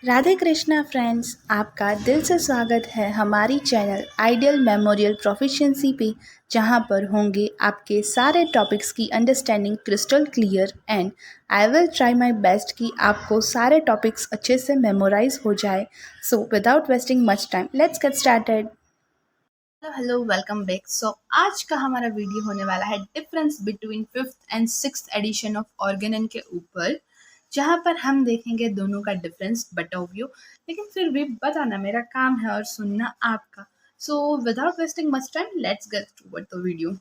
Radhe Krishna friends, आपका दिल से स्वागत है हमारी चैनल आइडियल मेमोरियल प्रोफिशिएंसी पे, जहां पर होंगे आपके सारे टॉपिक्स की understanding crystal clear and I will try my best कि आपको सारे टॉपिक्स अच्छे से मेमोराइज हो जाए। So without wasting much time, let's get started. Hello welcome back. आज का हमारा वीडियो होने वाला है difference between fifth and sixth addition of Organon के ऊपर, जहाँ पर हम देखेंगे दोनों का डिफरेंस बटोवियो। लेकिन फिर भी बताना मेरा काम है और सुनना आपका। Without wasting much time, let's get toward the video.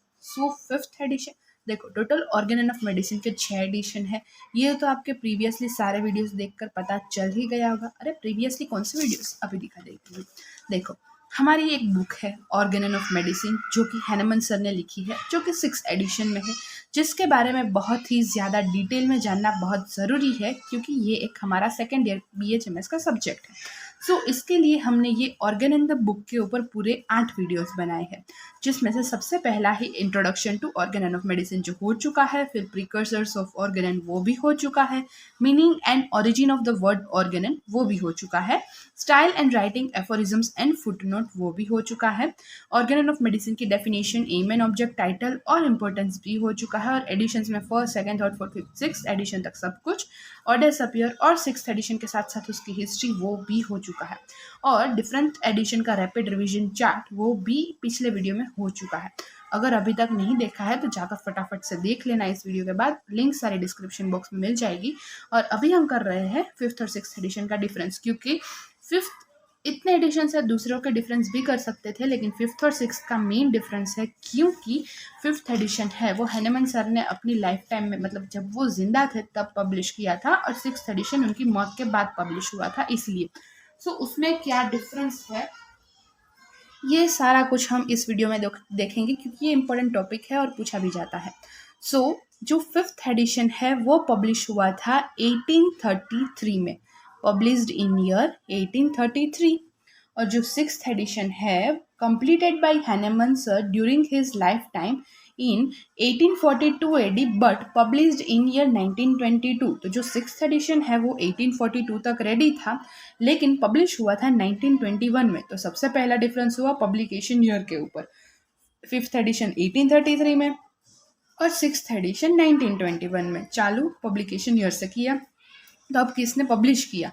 Fifth edition, देखो टोटल ऑर्गेनन ऑफ मेडिसिन के 6 एडिशन है। ये तो आपके प्रीवियसली सारे वीडियोस देखकर पता चल ही गया होगा। अरे प्रीवियसली कौन से वीडियोस, अभी दिखा देती हूँ। देखो, हमारी एक बुक है ऑर्गेनन ऑफ मेडिसिन, जो कि हैनमन सर ने लिखी है, जो कि 6th एडिशन में है, जिसके बारे में बहुत ही ज़्यादा डिटेल में जानना बहुत ज़रूरी है, क्योंकि ये एक हमारा सेकेंड ईयर BHMS का सब्जेक्ट है। इसके लिए हमने ये ऑर्गेनन द बुक के ऊपर पूरे 8 वीडियोस बनाए हैं, जिसमें से सबसे पहला ही introduction to Organon of medicine जो हो चुका है, फिर प्रिकर्सर्स ऑफ ऑर्गेनन वो भी हो चुका है, meaning and origin of the word Organon वो भी हो चुका है, style and writing aphorisms and footnote वो भी हो चुका है, ऑर्गेनन ऑफ मेडिसिन की definition, aim and object, title और इंपॉर्टेंस भी हो चुका है, और एडिशंस में first, second, third, fourth, fifth, sixth edition तक सब कुछ, ऑर्डर्स अपीयर और 6th एडिशन के साथ साथ उसकी हिस्ट्री वो भी हो चुका है, और डिफरेंट एडिशन का रैपिड रिवीजन चार्ट वो भी पिछले वीडियो में हो चुका है। अगर अभी तक नहीं देखा है तो जाकर फटाफट से देख लेना इस वीडियो के बाद, लिंक सारे डिस्क्रिप्शन बॉक्स में मिल जाएगी। और अभी हम कर रहे हैं 5th और 6th एडिशन का डिफरेंस, क्योंकि 5th इतने एडिशन से दूसरों के डिफरेंस भी कर सकते थे, लेकिन 5th और 6th का मेन डिफरेंस है, क्योंकि 5th एडिशन है वो हैनेमन सर ने अपनी लाइफ टाइम में, मतलब जब वो जिंदा थे तब पब्लिश किया था, और 6th एडिशन उनकी मौत के बाद पब्लिश हुआ था, इसलिए उसमें क्या डिफरेंस है ये सारा कुछ हम इस वीडियो में देखेंगे, क्योंकि ये इंपॉर्टेंट टॉपिक है और पूछा भी जाता है। जो 5th एडिशन है वो पब्लिश हुआ था 1833 में, पब्लिश्ड इन ईयर 1833, और जो 6th एडिशन है completed by Hahnemann sir during his life time in 1842 AD but published in year 1922। तो जो 6th एडिशन है वो 1842 तक रेडी था, लेकिन पब्लिश हुआ था 1921 में। तो सबसे पहला डिफरेंस हुआ पब्लिकेशन ईयर के ऊपर, 5th एडिशन 1833 में और 6th एडिशन 1921 में। चालू पब्लिकेशन ईयर से किया, तो अब किसने पब्लिश किया?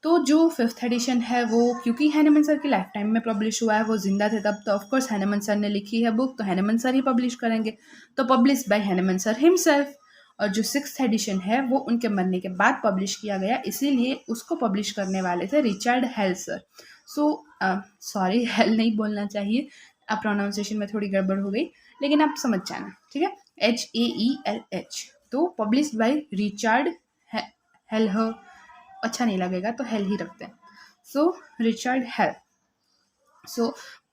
तो जो 5th एडिशन है वो, क्योंकि हैनेमन सर की लाइफ टाइम में पब्लिश हुआ है, वो जिंदा थे तब, तो ऑफकोर्स हैनेमन सर ने लिखी है बुक, तो हैनेमन सर ही पब्लिश करेंगे, तो publish by Hahnemann sir himself. और जो 6th एडिशन है वो उनके मरने के बाद पब्लिश किया गया, इसीलिए उसको पब्लिश करने वाले थे Richard hello sir. Sorry, hello नहीं बोलना चाहिए, अब प्रोनाउंसिएशन में थोड़ी गड़बड़ हो गई, लेकिन आप समझ जाना, ठीक है, HAELH। तो पब्लिश बाय रिचर्ड हेल, अच्छा नहीं लगेगा तो हेल ही रखते हैं। Richard hello,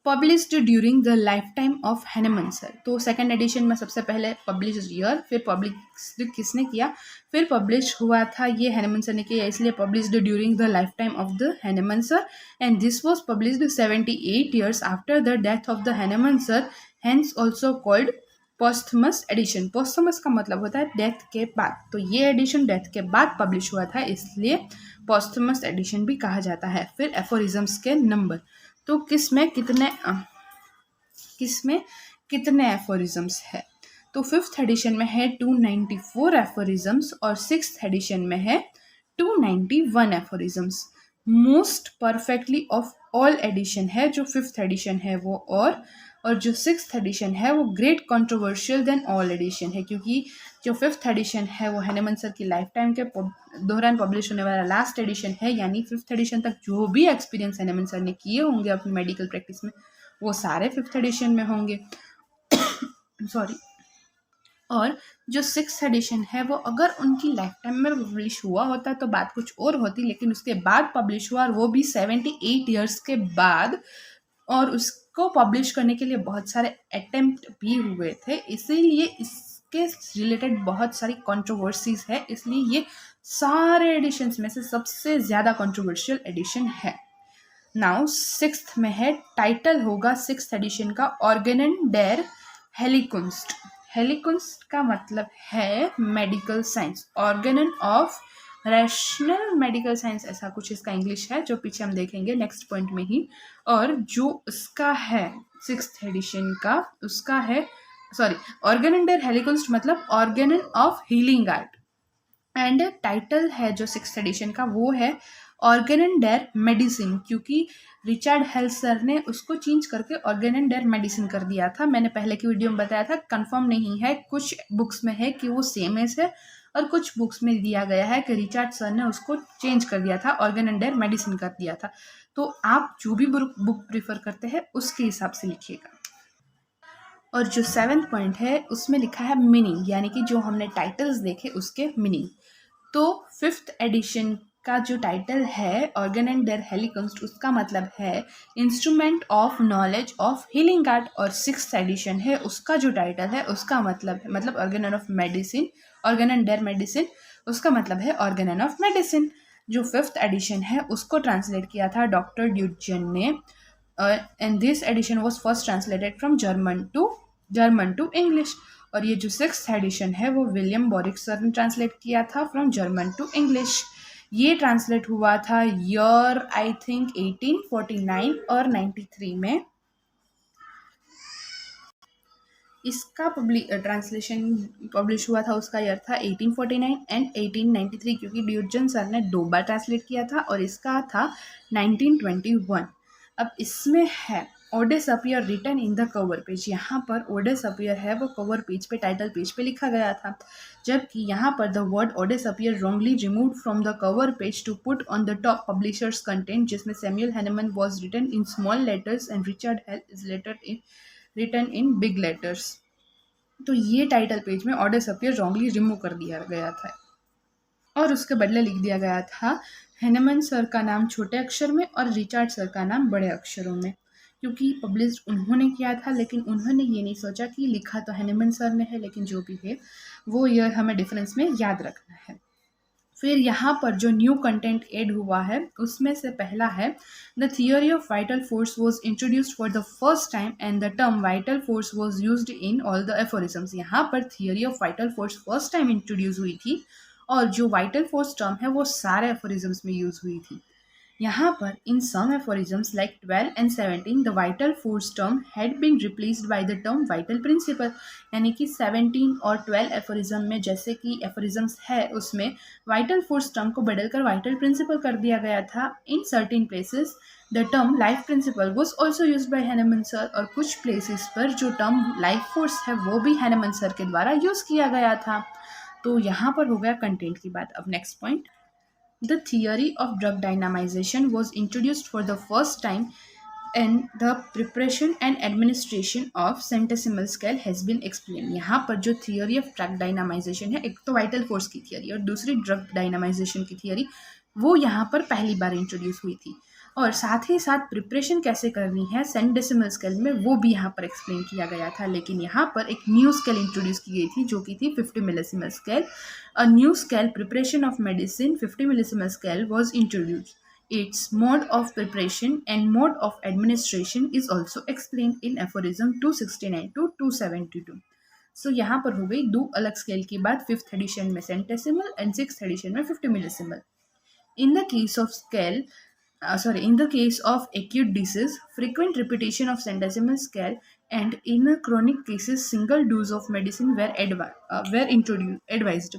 published during the life time of Hahnemann sir. तो सेकेंड एडिशन में सबसे पहले पब्लिश ईयर, फिर पब्लिश किसने किया, फिर पब्लिश हुआ था ये हैनेमन सर ने किया, इसलिए published during the life time of the Hahnemann sir, and this was published 78 years after the death of the Hahnemann sir, hence also called posthumous edition. Posthumous का मतलब होता है डेथ के बाद, तो ये एडिशन डेथ के बाद पब्लिश हुआ था, इसलिए पोस्थमस एडिशन भी कहा जाता है। फिर एफोरिज्म्स के नंबर, तो किसमें कितने एफोरिज्म्स है? तो 5th एडिशन में है 294 एफोरिज्म्स और 6th एडिशन में है 291 aphorisms. Most perfectly of all edition है जो 5th एडिशन है वो, और जो 6th एडिशन है वो great controversial then all edition है, क्योंकि जो 5th एडिशन है वो हैनेमन सर की लाइफ टाइम के दौरान पब्लिश होने वाला लास्ट एडिशन है, यानी 5th एडिशन तक जो भी एक्सपीरियंस हैनेमन सर ने किए होंगे अपनी मेडिकल प्रैक्टिस में वो सारे 5th एडिशन में होंगे। सॉरी। और जो 6th एडिशन है वो अगर उनकी लाइफ टाइम में पब्लिश हुआ होता तो बात कुछ और होती, लेकिन उसके बाद पब्लिश हुआ, और वो भी 78 years के बाद, और उसको पब्लिश करने के लिए बहुत सारे अटेम्प्ट भी हुए थे, इसीलिए इसके रिलेटेड बहुत सारी कंट्रोवर्सीज है, इसलिए ये सारे एडिशंस में से सबसे ज़्यादा कंट्रोवर्शियल एडिशन है। नाउ 6th में है, टाइटल होगा 6th एडिशन का ऑर्गेनन डेर हेलिकुंस्ट। हेलिकुंस्ट का मतलब है medical science, Organon of rational medical science, ऐसा कुछ इसका इंग्लिश है जो पीछे हम देखेंगे नेक्स्ट पॉइंट में ही। और जो उसका है 6th एडिशन का, उसका है ऑर्गेनन डेर हेलिकुंस्ट मतलब Organon of healing art. And title है जो 6th एडिशन का वो है ऑर्गेनन डेर मेडिसिन, क्योंकि रिचर्ड हेल्सर ने उसको चेंज करके ऑर्गेनन डेर मेडिसिन कर दिया था। मैंने पहले की वीडियो में बताया था, कंफर्म नहीं है, कुछ बुक्स में है कि वो सेम एज है और कुछ बुक्स में दिया गया है कि रिचर्ड सर ने उसको चेंज कर दिया था, ऑर्गेनन डेर मेडिसिन कर दिया था। तो आप जो भी बुक प्रीफर करते हैं उसके हिसाब से लिखिएगा। और जो 7th पॉइंट है उसमें लिखा है मीनिंग, यानी कि जो हमने टाइटल्स देखे उसके मीनिंग। तो 5th एडिशन का जो टाइटल है ऑर्गेनन डेर हेलिकुंस्ट, उसका मतलब है instrument of knowledge of healing art. और 6th एडिशन है उसका जो टाइटल है उसका मतलब Organon of medicine, Organon der medicine, उसका मतलब है ऑर्गेनन ऑफ मेडिसिन। जो 5th एडिशन है उसको ट्रांसलेट किया था डॉक्टर ड्यूजन ने, and this edition was first translated from German to English. और ये जो 6th एडिशन है वो विलियम बॉरिक सर ने ट्रांसलेट किया था फ्रॉम जर्मन टू इंग्लिश। ये ट्रांसलेट हुआ था ईयर आई थिंक 1849 और 93 में। इसका ट्रांसलेशन पब्लिश हुआ था, उसका ईयर था 1849 एंड 1893, क्योंकि ड्यूजन सर ने 2 बार ट्रांसलेट किया था, और इसका था 1921। अब इसमें है ओडेस अपीयर written in the cover page. यहाँ पर ओडेस अपीयर है वो कवर पेज पे, टाइटल पेज पे लिखा गया था, जबकि यहाँ पर द वर्ड ओडेस अपीयर wrongly removed from the cover page to put on the top publishers content, जिसमें Samuel Hahnemann was written in small letters and Richard Hale is written in big letters. तो ये टाइटल पेज में ऑडेस appear wrongly remove कर दिया गया था और उसके बदले लिख दिया गया था हैनेमन सर का नाम छोटे अक्षर में और रिचर्ड सर का नाम बड़े अक्षरों में, क्योंकि पब्लिश उन्होंने किया था, लेकिन उन्होंने ये नहीं सोचा कि लिखा तो हैनेमन सर ने है, लेकिन जो भी है वो ये हमें डिफरेंस में याद रखना है। फिर यहाँ पर जो न्यू कंटेंट ऐड हुआ है उसमें से पहला है the theory of vital force was introduced for the first time and the term vital force was used in all the aphorisms. यहाँ पर theory of vital force first time introduce हुई थी और जो वाइटल फोर्स टर्म है वो सारे aphorisms में यूज हुई थी। यहाँ पर in some aphorisms like 12 and 17 the vital force term had been replaced by the term vital principle, यानी कि 17 और 12 एफोरिज्म में जैसे कि एफोरिज्म्स है उसमें वाइटल फोर्स टर्म को बदलकर वाइटल प्रिंसिपल कर दिया गया था। In certain places the term life principal was also use by Hahnemann sir, और कुछ प्लेसेस पर जो टर्म लाइफ फोर्स है वो भी हैनेमन सर के द्वारा यूज किया गया था। तो यहाँ पर हो गया कंटेंट की बात। अब next point, the theory of drug dynamization was introduced for the first time and the preparation and administration of centesimal scale has been explained। यहाँ पर जो theory of drug dynamization है, एक तो vital force की theory और दूसरी drug dynamization की theory, वो यहाँ पर पहली बार इंट्रोड्यूस हुई थी, और साथ ही साथ प्रिपरेशन कैसे करनी है सेंटेसिमल स्केल में वो भी यहाँ पर एक्सप्लेन किया गया था। लेकिन यहाँ पर एक न्यू स्केल इंट्रोड्यूस की गई थी जो कि थी 50 millesimal scale. A new scale preparation of medicine 50 millesimal scale was introduce. Its mode of preparation and mode of administration is also explained in aphorism 269 to 272। सो यहाँ पर हो गई 2 अलग स्केल की बात, 5th एडिशन में सेंटेसिमल एंड 6th एडिशन में 50 मिलीसिमल। In the case of in the case of acute disease, frequent repetition of centesimal scale, and in chronic cases, single dose of medicine were advised।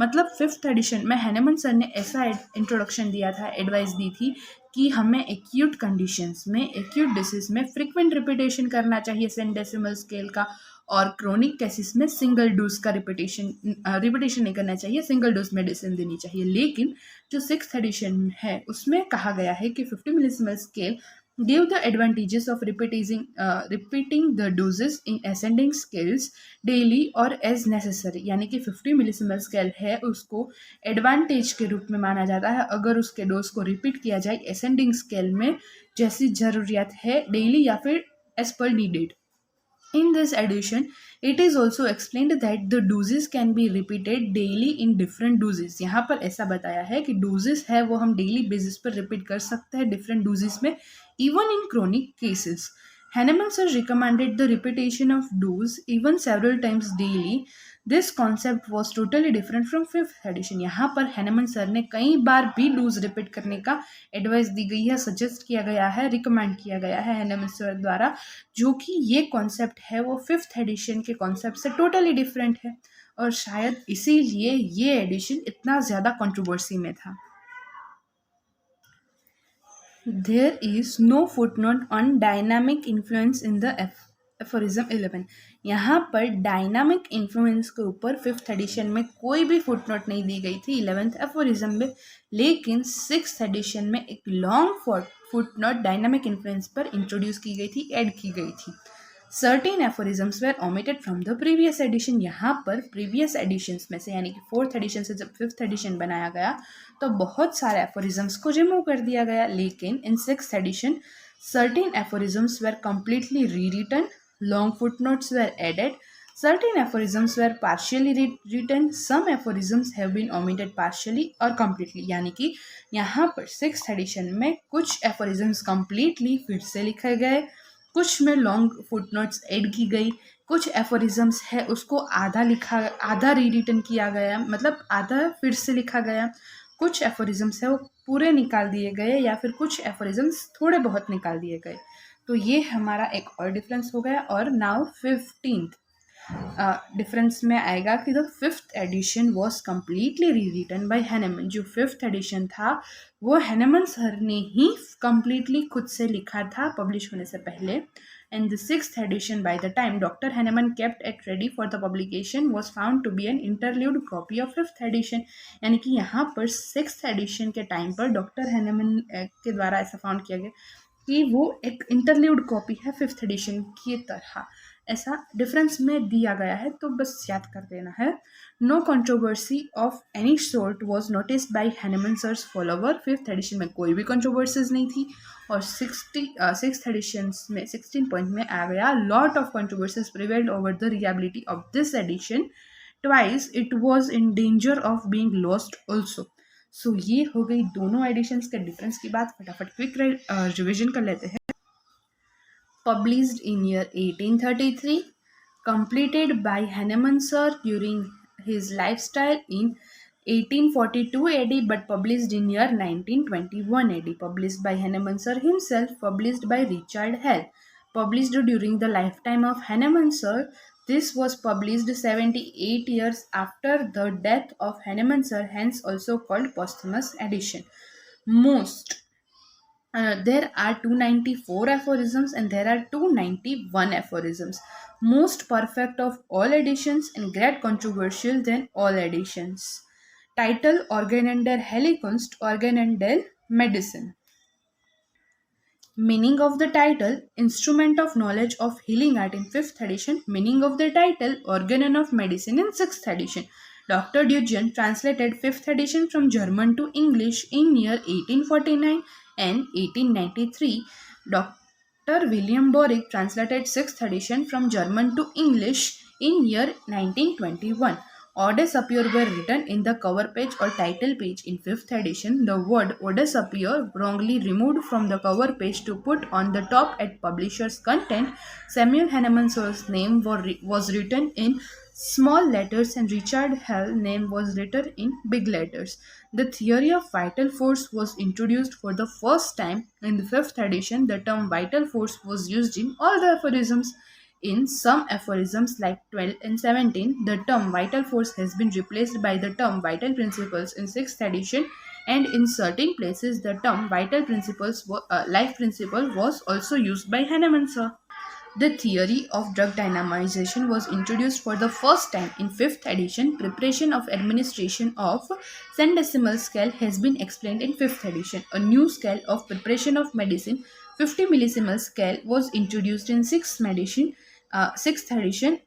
मतलब 5th addition में Hahnemann sir ने ऐसा introduction दिया था, advice दी थी कि हमें acute conditions में, एक्यूट डिसीज में फ्रीक्वेंट रिपीटेशन करना चाहिए सेंटेसिमल स्केल का, और क्रोनिक केसेस में सिंगल डोज का रिपीटेशन नहीं करना चाहिए, सिंगल डोज मेडिसिन देनी चाहिए। लेकिन जो 6th एडिशन है उसमें कहा गया है कि 50 millesimal scale give the advantages of repeating the doses in ascending scales daily or as necessary, यानी कि 50 मिलीसिमल स्केल है उसको एडवांटेज के रूप में माना जाता है अगर उसके डोज को रिपीट किया जाए असेंडिंग स्केल में जैसी जरूरियात है, डेली या फिर as per needed. In this edition, it is also explained that the doses can be repeated daily in different doses। यहाँ पर ऐसा बताया है कि डोजेस है वो हम डेली बेसिस पर रिपीट कर सकते हैं डिफरेंट डोजेस में, even in chronic cases। Hahnemann sir recommended the repetition of dose even several times daily this concept was totally different from fifth edition. यहाँ पर हैनेमन सर ने कई बार भी डोज रिपीट करने का एडवाइस दी गई है, सजेस्ट किया गया है, रिकमेंड किया गया है हैनेमन सर द्वारा, जो कि ये कॉन्सेप्ट है वो फिफ्थ एडिशन के कॉन्सेप्ट से टोटली डिफरेंट है, और शायद इसीलिए ये एडिशन इतना ज़्यादा कंट्रोवर्सी में था। There is no footnote on dynamic influence in the aphorism 11। यहाँ पर डायनामिक इन्फ्लुएंस के ऊपर फिफ्थ एडिशन में कोई भी फुटनोट नहीं दी गई थी 11th एफोरिज्म में, लेकिन सिक्स्थ एडिशन में एक लॉन्ग फुटनोट डायनामिक इन्फ्लुएंस पर इंट्रोड्यूस की गई थी, ऐड की गई थी। Certain aphorisms were omitted from the previous edition. यहाँ पर प्रीवियस एडिशंस में से, यानी कि फोर्थ एडिशन से जब फिफ्थ एडिशन बनाया गया तो बहुत सारे एफोरिज्म्स को रिमूव कर दिया गया, लेकिन in sixth edition certain aphorisms were completely rewritten, long footnotes were added, certain aphorisms were partially written, some aphorisms have been omitted partially or completely। यानी कि यहाँ पर सिक्स्थ एडिशन में कुछ एफोरिज्म्स कम्प्लीटली फिर से लिखे गए, कुछ में लॉन्ग फुटनोट्स ऐड की गई, कुछ एफोरिज्म्स है उसको आधा री रिटन किया गया, मतलब आधा फिर से लिखा गया, कुछ एफोरिज्म्स है वो पूरे निकाल दिए गए, या फिर कुछ एफोरिज्म्स थोड़े बहुत निकाल दिए गए। तो ये हमारा एक और डिफरेंस हो गया। और नाउ 15th डिफरेंस में आएगा कि the fifth edition was completely री रिटन बाई हैनेमन। जो फिफ्थ एडिशन था वो हैनेमन सर ने ही कम्प्लीटली खुद से लिखा था पब्लिश होने से पहले। And the sixth edition by the time doctor Hahnemann kept it ready for the publication was found to be an interlude copy of fifth edition. यानी कि यहाँ पर सिक्स्थ एडिशन के टाइम पर डॉक्टर हैनेमन के द्वारा ऐसा फाउंड किया गया कि वो एक इंटरल्यूड कॉपी है फिफ्थ एडिशन की तरह, ऐसा डिफरेंस में दिया गया है, तो बस याद कर देना है। No controversy of any sort was noticed by Hahnemann sir's follower. Fifth edition में कोई भी कंट्रोवर्सीज नहीं थी, और सिक्स्थ एडिशन में 16 पॉइंट में आ गया lot of controversies prevailed over the reliability of this edition, twice it was in danger of being lost also. So ये हो गई दोनों एडिशंस के डिफरेंस की बात। फटाफट क्विक रिविजन कर लेते हैं। Published in year 1833, completed by Hanneman sir during his lifestyle in 1842 AD, but published in year 1921 AD. Published by Hanneman sir himself, published by Richard Hell. Published during the lifetime of Hanneman sir. This was published 78 years after the death of Hanneman sir, hence also called posthumous edition. There are 294 aphorisms and there are 291 aphorisms. Most perfect of all editions and great controversial than all editions. Title Organender Helikunst, Organendel Medicine. Meaning of the title Instrument of Knowledge of Healing Art in 5th edition. Meaning of the title Organon of Medicine in 6th edition. Dr. Duggan translated 5th edition from German to English in year 1849 and 1893. Dr. William Borick translated 6th edition from German to English in year 1921. Odes appear were written in the cover page or title page in 5th edition. The word Odes appear wrongly removed from the cover page to put on the top at publisher's content. Samuel Hahnemann's name was written in small letters and Richard Hell's name was written in big letters. The theory of vital force was introduced for the first time in the 5th edition. The term vital force was used in all the aphorisms. In some aphorisms like 12 and 17, the term vital force has been replaced by the term vital principles in 6th edition, and in certain places the term vital principles, life principle was also used by Hahnemann sir. The theory of drug dynamization was introduced for the first time in 5th edition. Preparation of administration of centesimal scale has been explained in 5th edition. A new scale of preparation of medicine, 50 millisimal scale, was introduced in 6th edition.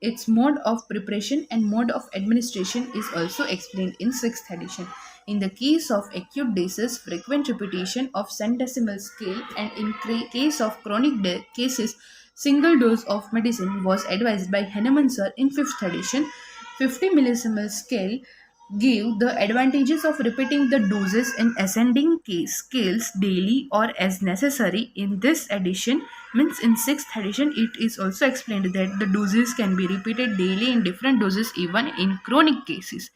Its mode of preparation and mode of administration is also explained in 6th edition. In the case of acute disease, frequent repetition of centesimal scale, and in case of chronic cases, single dose of medicine was advised by Hahnemann sir in 5th edition. 50 millisimal scale give the advantages of repeating the doses in ascending scales daily or as necessary. In this edition, means in 6th edition, it is also explained that the doses can be repeated daily in different doses even in chronic cases.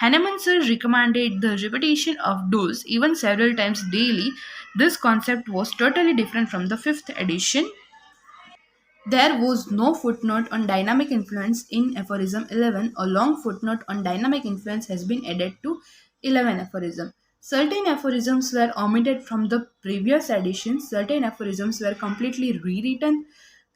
Hahnemann sir recommended the repetition of dose even several times daily. This concept was totally different from the 5th edition. There was no footnote on dynamic influence in aphorism 11. A long footnote on dynamic influence has been added to 11 aphorism. Certain aphorisms were omitted from the previous editions. Certain aphorisms were completely rewritten.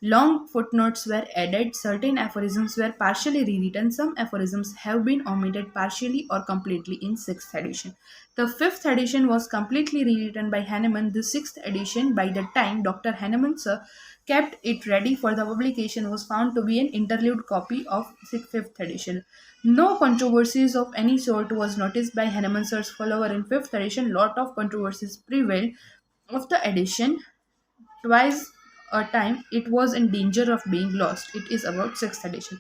Long footnotes were added. Certain aphorisms were partially rewritten. Some aphorisms have been omitted partially or completely in 6th edition. The 5th edition was completely rewritten by Hahnemann. The 6th edition, by the time Dr. Hahnemann sir kept it ready for the publication, was found to be an interlude copy of 5th edition. No controversies of any sort was noticed by Hahnemann sir's follower in 5th edition. Lot of controversies prevailed of the edition. Twice a time it was in danger of being lost. It is about 6th edition.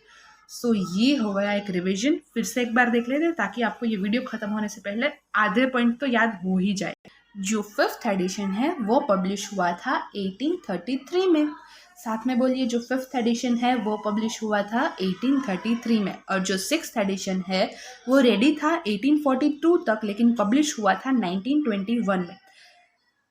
सो ये हो गया एक revision. फिर से एक बार देख लेते हैं ताकि आपको ये वीडियो खत्म होने से पहले आधे पॉइंट तो याद हो ही जाए. जो 5th एडिशन है वो पब्लिश हुआ था 1833 में. साथ में बोलिए, जो 5th एडिशन है वो पब्लिश हुआ था 1833 में. और जो 6th एडिशन है वो रेडी था 1842 तक, लेकिन पब्लिश हुआ था 1921 में.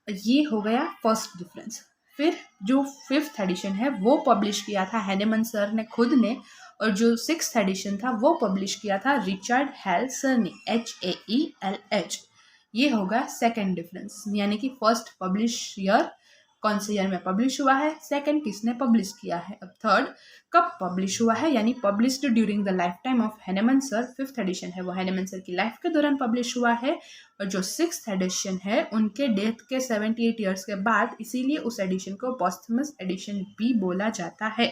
ये हो गया फर्स्ट डिफरेंस. फिर जो 5th एडिशन है वो पब्लिश किया था हैनेमन सर ने खुद ने, और जो 6th एडिशन था वो पब्लिश किया था रिचर्ड हेल सर ने, HAELH. ये होगा सेकंड डिफरेंस. यानी कि फर्स्ट पब्लिश ईयर कौन से ईयर में पब्लिश हुआ है, सेकंड किसने पब्लिश किया है. अब थर्ड कब पब्लिश हुआ है, यानी published during the life time of Hahnemann sir. 5th edition है वो हैनेमन सर की लाइफ के दौरान पब्लिश हुआ है. और जो 6th एडिशन है उनके डेथ के 78 ईयर्स के बाद, इसीलिए उस एडिशन को पोस्थमस एडिशन भी बोला जाता है.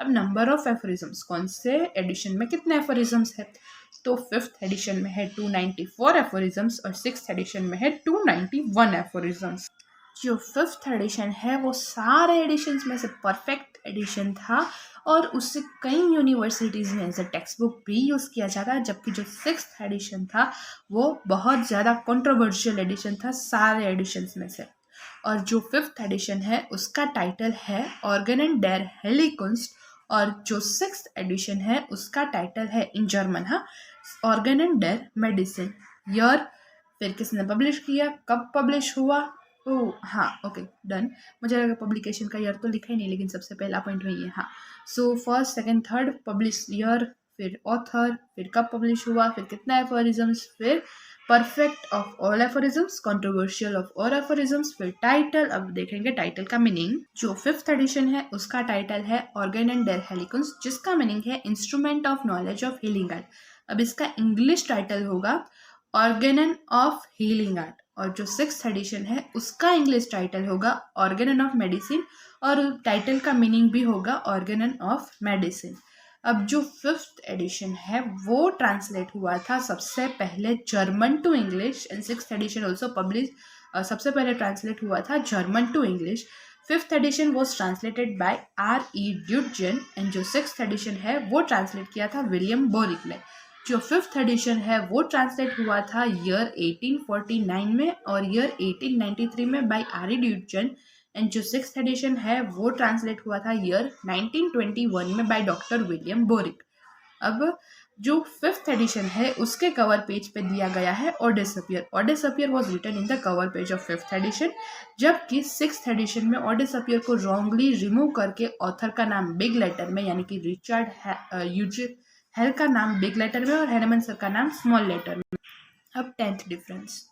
अब नंबर ऑफ एफोरिज्म्स, कौन से एडिशन में कितने एफोरिज्म्स है, तो 5th एडिशन में है 294 एफोरिज्म्स और 6th एडिशन में है 291 एफोरिज्म्स. जो 5th एडिशन है वो सारे एडिशंस में से परफेक्ट एडिशन था और उससे कई यूनिवर्सिटीज़ में एज अ टेक्स्ट बुक भी यूज़ किया जाता है. जबकि जो 6th एडिशन था वो बहुत ज़्यादा कंट्रोवर्शियल एडिशन था सारे एडिशंस में से. और जो 5th एडिशन है उसका टाइटल है ऑर्गेन डेर हेलिकुंस्ट, और जो 6th एडिशन है उसका टाइटल है इन जर्मन, हाँ, ऑर्गेन डेर मेडिसिन. ईयर फिर किसने पब्लिश किया, कब पब्लिश हुआ, ओह हाँ ओके डन. मुझे लगा पब्लिकेशन का ईयर तो लिखा ही नहीं, लेकिन सबसे पहला पॉइंट वही है. हाँ, so first second third publish year, फिर ऑथर, फिर कब पब्लिश हुआ, फिर कितना एफोरिज्म्स, फिर perfect of all aphorisms, controversial of all aphorisms, फिर टाइटल. अब देखेंगे टाइटल का मीनिंग. जो 5th एडिशन है उसका टाइटल है ऑर्गेन डेर हेलिकुंस, जिसका मीनिंग है instrument of knowledge of healing art. अब इसका इंग्लिश टाइटल होगा ऑर्गेन ऑफ हीलिंग आर्ट. और जो 6th एडिशन है उसका इंग्लिश टाइटल होगा ऑर्गेन ऑफ मेडिसिन, और टाइटल का मीनिंग भी होगा ऑर्गेन ऑफ मेडिसिन. अब जो 5th एडिशन है वो ट्रांसलेट हुआ था सबसे पहले German to English, and 6th edition also publish सबसे पहले ट्रांसलेट हुआ था German to English. 5th edition was translated by R.E. Dudgeon, and जो 6th एडिशन है वो ट्रांसलेट किया था विलियम बोरिक ने. जो 5th एडिशन है वो ट्रांसलेट हुआ था ईयर 1849 में और ईयर 1893 में बाय R.E. ड्यूटजन, एंड जो 6th एडिशन है वो ट्रांसलेट हुआ था ईयर 1921 में बाय डॉक्टर विलियम बोरिक. अब जो 5th एडिशन है उसके कवर पेज पे दिया गया है ओडेसपियर. ओडेसपियर was written in the cover page of 5th edition, जबकि 6th एडिशन में ओडेसपियर को रॉन्गली रिमूव करके ऑथर का नाम बिग लेटर में, यानी कि रिचर्ड हेल का नाम बिग लेटर में और हैनेमन सर का नाम स्मॉल लेटर में. अब 10th डिफरेंस,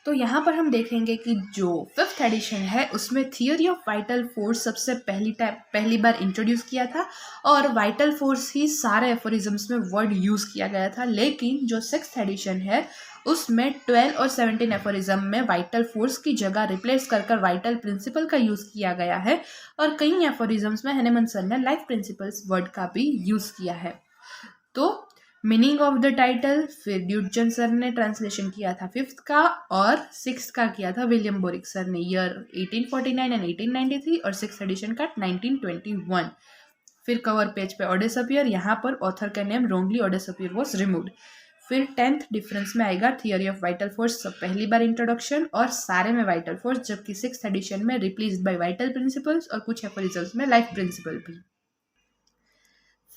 तो यहाँ पर हम देखेंगे कि जो 5th एडिशन है उसमें थियोरी ऑफ वाइटल फोर्स सबसे पहली बार इंट्रोड्यूस किया था, और वाइटल फोर्स ही सारे एफोरिज्म्स में वर्ड यूज़ किया गया था. लेकिन जो 6th एडिशन है उसमें 12 और 17 एफोरिज्म में वाइटल फोर्स की जगह रिप्लेस कर वाइटल प्रिंसिपल का यूज़ किया गया है, और कई एफोरिज्म्स में हैनेमन सर ने लाइफ प्रिंसिपल्स वर्ड का भी यूज़ किया है. तो मीनिंग ऑफ द टाइटल फिर ड्यूटजन सर ने ट्रांसलेशन किया था 5th का, और 6th का किया था विलियम बोरिक सर ने ईयर 1849 एंड 1893, और 6th एडिशन का 1921. फिर कवर पेज पे ओडेसपियर, यहाँ पर ऑथर का नेम रॉन्गली ओडेसपियर वॉज रिमूव्ड. फिर 10th डिफरेंस में आएगा थियोरी ऑफ वाइटल फोर्स, सब पहली बार इंट्रोडक्शन और सारे में वाइटल फोर्स, जबकि 6th एडिशन में रिप्लेस्ड बाय वाइटल प्रिंसिपल्स और कुछ एफोरिजम्स में लाइफ प्रिंसिपल भी।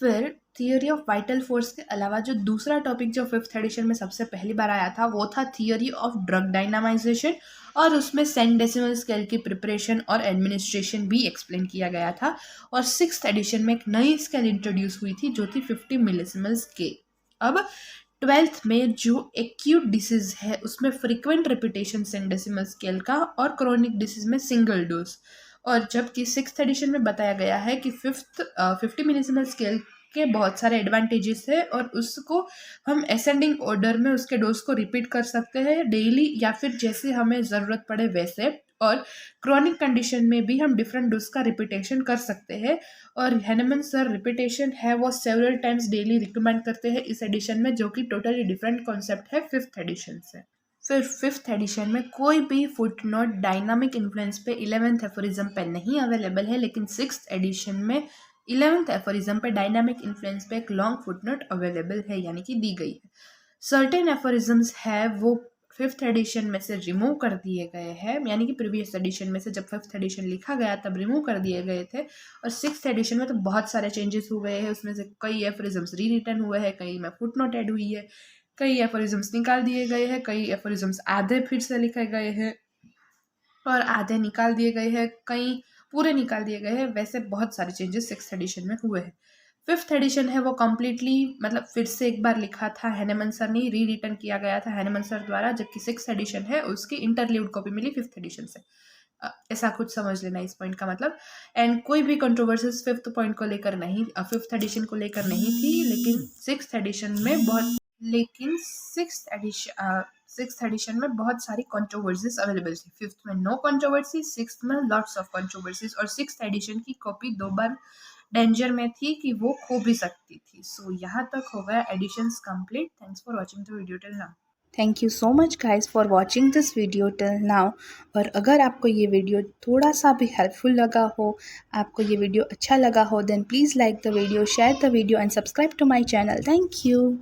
फिर थियोरी ऑफ वाइटल फोर्स के अलावा जो दूसरा टॉपिक जो 5th एडिशन में सबसे पहली बार आया था वो था थियोरी ऑफ ड्रग डायनामाइजेशन, और उसमें सेंडेसिमल स्केल की प्रिपरेशन और एडमिनिस्ट्रेशन भी एक्सप्लेन किया गया था। और 6th एडिशन में एक नई स्केल इंट्रोड्यूस हुई थी जो थी 50 मिलीसिमल स्केल। अब 12th में जो एक्यूट डिसीज है उसमें फ्रीक्वेंट रिपीटेशन सेंडेसिमल स्केल का और क्रोनिक डिसीज में सिंगल डोज, और जबकि 6th एडिशन में बताया गया है कि 50 मिलीसिमल स्केल के बहुत सारे एडवांटेजेस है और उसको हम असेंडिंग ऑर्डर में उसके डोज को रिपीट कर सकते हैं डेली या फिर जैसे हमें ज़रूरत पड़े वैसे, और क्रॉनिक कंडीशन में भी हम डिफरेंट डोज का रिपीटेशन कर सकते हैं। और हैनेमन सर रिपीटेशन है वो सेवरल टाइम्स डेली रिकमेंड करते हैं इस एडिशन में, जो कि टोटली डिफरेंट कॉन्सेप्ट है 5th एडिशन से। फिर 5th एडिशन में कोई भी फुटनोट डायनामिक इन्फ्लुएंस पे 11th एफोरिज्म पे नहीं अवेलेबल है, लेकिन 6th एडिशन में 11th एफोरिज्म पे डायनामिक इन्फ्लुएंस पे एक लॉन्ग फुटनोट अवेलेबल है, यानी कि दी गई है। सर्टेन एफोरिज्म्स है वो 5th एडिशन में से रिमूव कर दिए गए हैं, यानी कि प्रीवियस एडिशन में से जब 5th एडिशन लिखा गया तब रिमूव कर दिए गए थे, और 6th एडिशन में तो बहुत सारे चेंजेस हुए हैं। उसमें से कई एफोरिज्म्स री रिटर्न हुए हैं, कई में फुटनोट ऐड हुई है, कई एफोरिज्म्स निकाल दिए गए हैं, कई एफोरिज्म्स आधे फिर से लिखे गए हैं और आधे निकाल दिए गए हैं, कई पूरे निकाल दिए गए हैं। वैसे बहुत सारे चेंजेस 6th एडिशन में हुए हैं। 5th एडिशन है वो कम्प्लीटली मतलब फिर से एक बार लिखा था हैनेमन सर ने, री रिटर्न किया गया था हैनेमन सर द्वारा, जबकि 6th एडिशन है उसकी इंटरल्यूड कॉपी मिली 5th एडिशन से। ऐसा कुछ समझ लेना इस पॉइंट का मतलब। एंड कोई भी कंट्रोवर्सीज 5th पॉइंट को लेकर नहीं, 5th एडिशन को लेकर नहीं थी, लेकिन 6th एडिशन में बहुत, लेकिन 6th एडिशन में बहुत सारी कंट्रोवर्सीज अवेलेबल थी। 5th में नो कंट्रोवर्सी, 6th में लॉट्स ऑफ कंट्रोवर्सीज, और 6th एडिशन की कॉपी 2 बार डेंजर में थी कि वो खो भी सकती थी। सो यहाँ तक हो गया editions complete. Thanks for watching the video till now. Thank you so much guys for watching this video till now. और अगर आपको ये वीडियो थोड़ा सा भी हेल्पफुल लगा हो, आपको ये वीडियो अच्छा लगा हो, then please like the video, share the video and subscribe to my channel. Thank you.